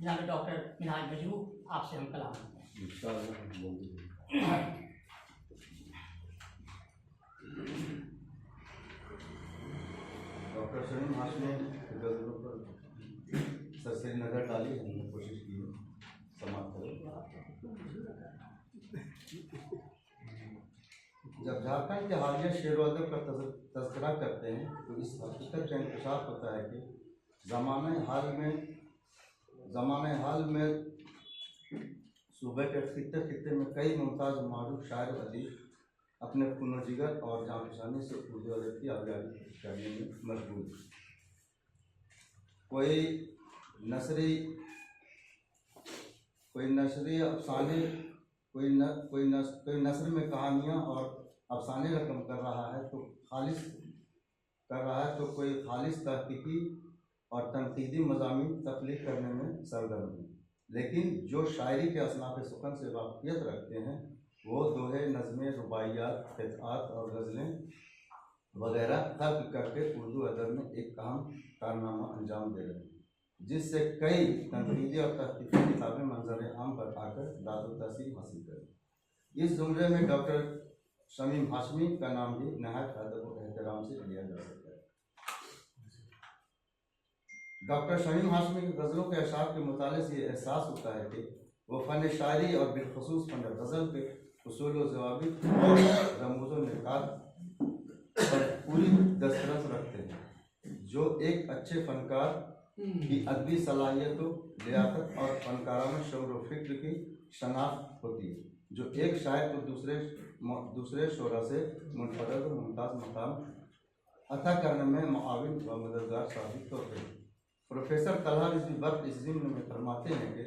जनाब डॉक्टर मिनहाज मजरू आपसे हम कलाम करते हैं। डॉक्टर शमीम हाशमी के गज़लों पर सरसरी नज़र डाली, हमने कोशिश की है समाप्त करें। जब झारखंड के हालिया शेर व अदब का तज़किरा करते हैं तो इस हकीकत का इंकशाफ होता है कि ज़माने हाल में सूबे के खित्ते खित्ते में कई मुमताज़ मारूफ शायर अदीब अपने खून जिगर और जांफशानी से उर्दू अदब की आबियारी करने में मशगूल है। कोई नसरी अफसाने, कोई नसर में कहानियाँ और अफसाने रकम कर रहा है तो कोई खालिस तहकीकी और तनकीदी मज़ामीन तख्लीक करने में सरगर्म है। लेकिन जो शायरी के असनाफ़ सुखन से वाक़फियत रखते हैं वो दोहे, नज़में, रुबाइयात, क़ितात और गज़लें वगैरह खल्क़ करके उर्दू अदब में एक अहम कारनामा अंजाम दे रहे हैं, जिससे कई तनकीदी और तहक़ीक़ी किताबें मंज़र आम पर आकर दाद तसीर हासिल करें। इस ज़ुमरे में डॉक्टर शमीम हाशमी का नाम भी नहायत अदब और एहतराम से लिया जा सकता है। डॉक्टर शमीम हाशमी की गज़लों के अशार के मुताले से ये एहसास होता है कि वो फ़न शायरी और बिलखुसूस फ़न गज़ल के उसूल व ज़वाबित और रमूज़ व निकात पर पूरी दस्तरस रखते हैं, जो एक अच्छे फ़नकार की अदबी सलाहियतों, लियाकत और फ़नकाराना शौर व फ़िक्र की शनाख्त होती है, जो एक शायर को दूसरे शोरा से मुनफरद व मुमताज़ मकाम अता करने में मुआविन व मददगार साबित होते हैं। प्रोफेसर तलहा रिज़वी बख्श इस ज़िम्न में फरमाते हैं कि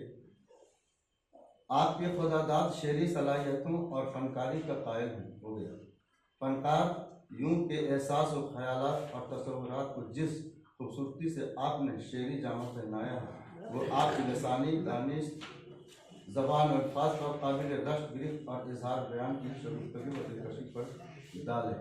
आपके खुदादाद शेरी सलाहियतों और फ़नकारी का कायल हो गया। फ़नकार यूं के एहसास और ख़यालात और तसव्वुरात को जिस खूबसूरती से आपने शेरी जामा पहनाया है वो आपकी लसानी दानिश, ज़बान और अल्फाज़ पर काबिल रश्क गिरफ्त और इजहार बयान की शगुफ़्तगी व दिलकशी पर डाले।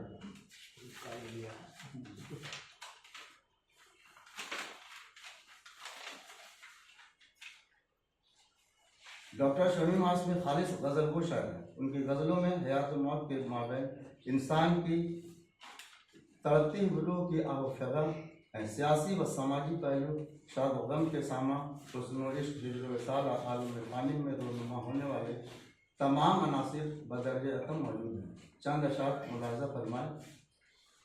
डॉक्टर शमीम हाशमी खालिस गज़ल गो शायर हैं। उनकी गज़लों में हयात मौत के माबैन इंसान की तड़पती रूह की आह-फ़ग़ान है। सियासी व समाजी पहलू, शाद व गम के सामा, हुस्न व इश्क, हिज्र व विसाल और आलम फ़ानी में रूनुमा होने वाले तमाम अनासिर बदर्जे अतम मौजूद हैं। चंद अशार मुलाहज़ा फरमाएं।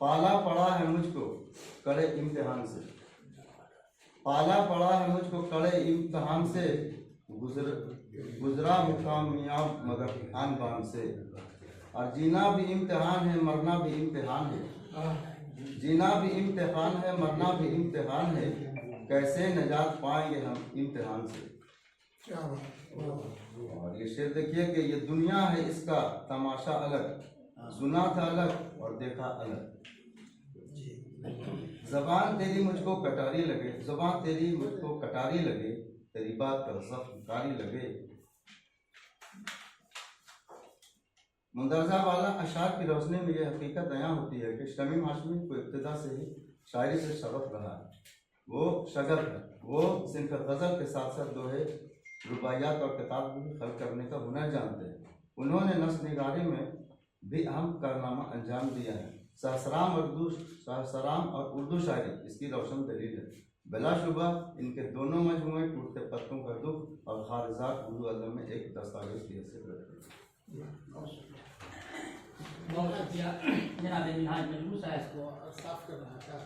पाला पड़ा है मुझको कड़े इम्तिहान से, पाला पड़ा है मुझको कड़े इम्तिहान से, गुजरा मुकामियाब मगर आन बान से। और जीना भी इम्तिहान है, मरना भी इम्तिहान है, जीना भी इम्तिहान है, मरना भी इम्तिहान है, कैसे नजात पाएंगे हम इम्तिहान से। और ये शेर देखिए कि ये दुनिया है, इसका तमाशा अलग, सुना था अलग और देखा अलग। ज़बान तेरी मुझको कटारी लगे, ज़बान तेरी मुझको कटारी लगे, तेरी बात पर ज़ख्मकारी लगे। मुंदरजा वाला अशार की रोशनी में यह हकीकत बयां होती है कि शमीम हाशमी को इब्तिदा से ही शायरी से शगफ रहा है। वो शगफ है, वो सिंफ गज़ल के साथ साथ दोहे, रुबाइयात और किताब भी खल्क़ करने का हुनर जानते हैं। उन्होंने नस्ल निगारी में भी अहम कारनामा अंजाम दिया है। सहसराम और उर्दू शायरी इसकी रोशन दलील है। बिलाशुबा इनके दोनों मजमूए टूटते पत्तों का दुख और खारिजात उर्दू अदब में एक दस्तावेज़ की हैसियत रखते हैं। बहुत शुक्रिया जनाब मिनहाज मजरू साहब को साफ कर रहा था।